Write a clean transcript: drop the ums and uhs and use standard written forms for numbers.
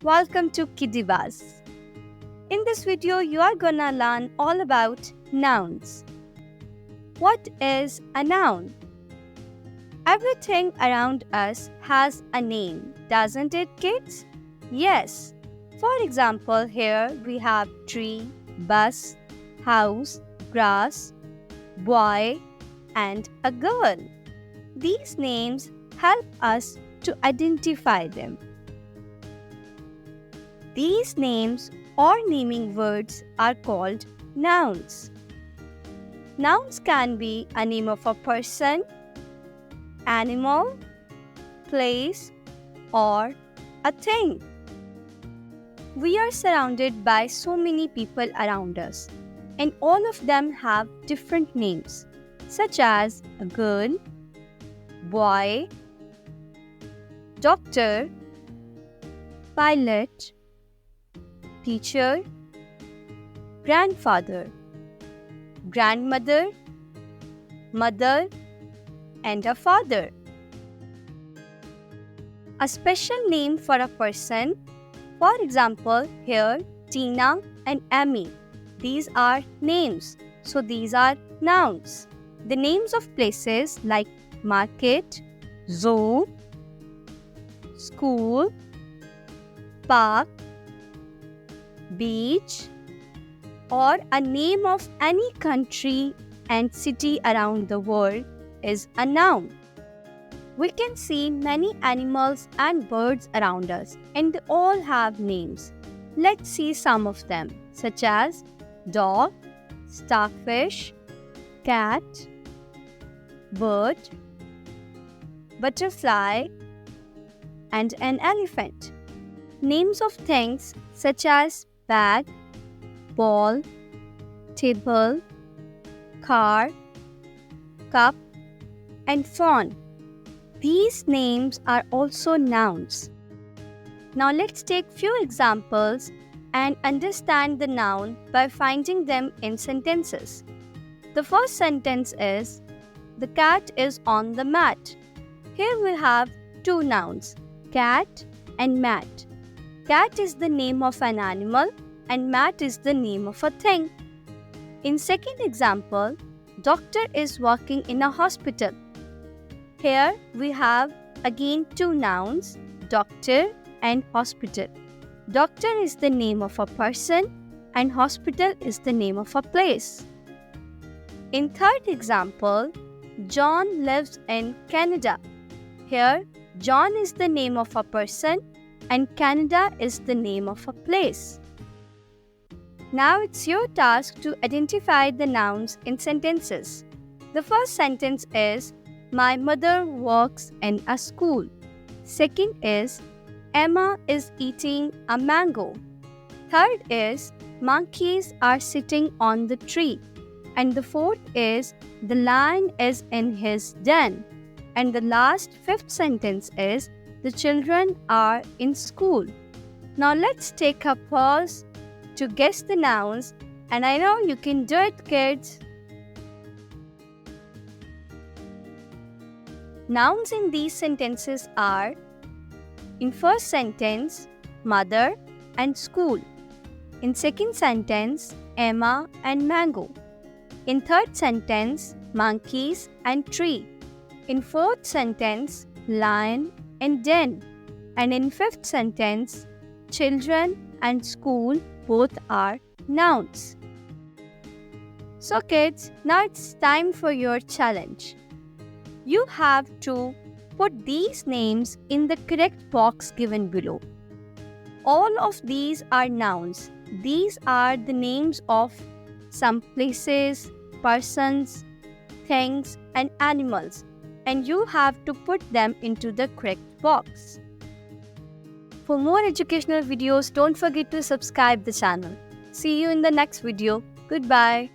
welcome to Kiddie. In this video, you are gonna learn all about nouns. What is a noun? Everything around us has a name, doesn't it, kids? Yes. For example, here we have tree, bus, house, grass, boy, and a girl. These names help us to identify them. These names or naming words are called nouns. Nouns can be a name of a person, animal, place, or a thing. We are surrounded by so many people around us, and all of them have different names, such as a girl, boy, doctor, pilot, teacher, grandfather, grandmother, mother, and a father. A special name for a person, for example, here Tina and Amy. These are names, so these are nouns. The names of places like market, zoo, school, park, beach, or a name of any country and city around the world is a noun. We can see many animals and birds around us, and they all have names. Let's see some of them, such as dog, starfish, cat, bird, butterfly, and an elephant. Names of things such as bag, ball, table, car, cup, and phone. These names are also nouns. Now let's take few examples and understand the noun by finding them in sentences. The first sentence is, the cat is on the mat. Here we have two nouns, cat and mat. Cat is the name of an animal and mat is the name of a thing. In second example, doctor is working in a hospital. Here we have again two nouns, doctor and hospital. Doctor is the name of a person and hospital is the name of a place. In third example, John lives in Canada. Here, John is the name of a person and Canada is the name of a place. Now it's your task to identify the nouns in sentences. The first sentence is, my mother works in a school. Second is, Emma is eating a mango. Third is, monkeys are sitting on the tree. And the fourth is, the lion is in his den. And the last fifth sentence is, the children are in school. Now let's take a pause to guess the nouns, and I know you can do it, kids. Nouns in these sentences are, in first sentence, mother and school. In second sentence, Emma and mango. In third sentence, monkeys and tree. In fourth sentence, lion and den. And in fifth sentence, children and school both are nouns. So kids, now it's time for your challenge. You have to put these names in the correct box given below. All of these are nouns. These are the names of some places, persons, things, and animals. And you have to put them into the correct box. For more educational videos, don't forget to subscribe the channel. See you in the next video. Goodbye.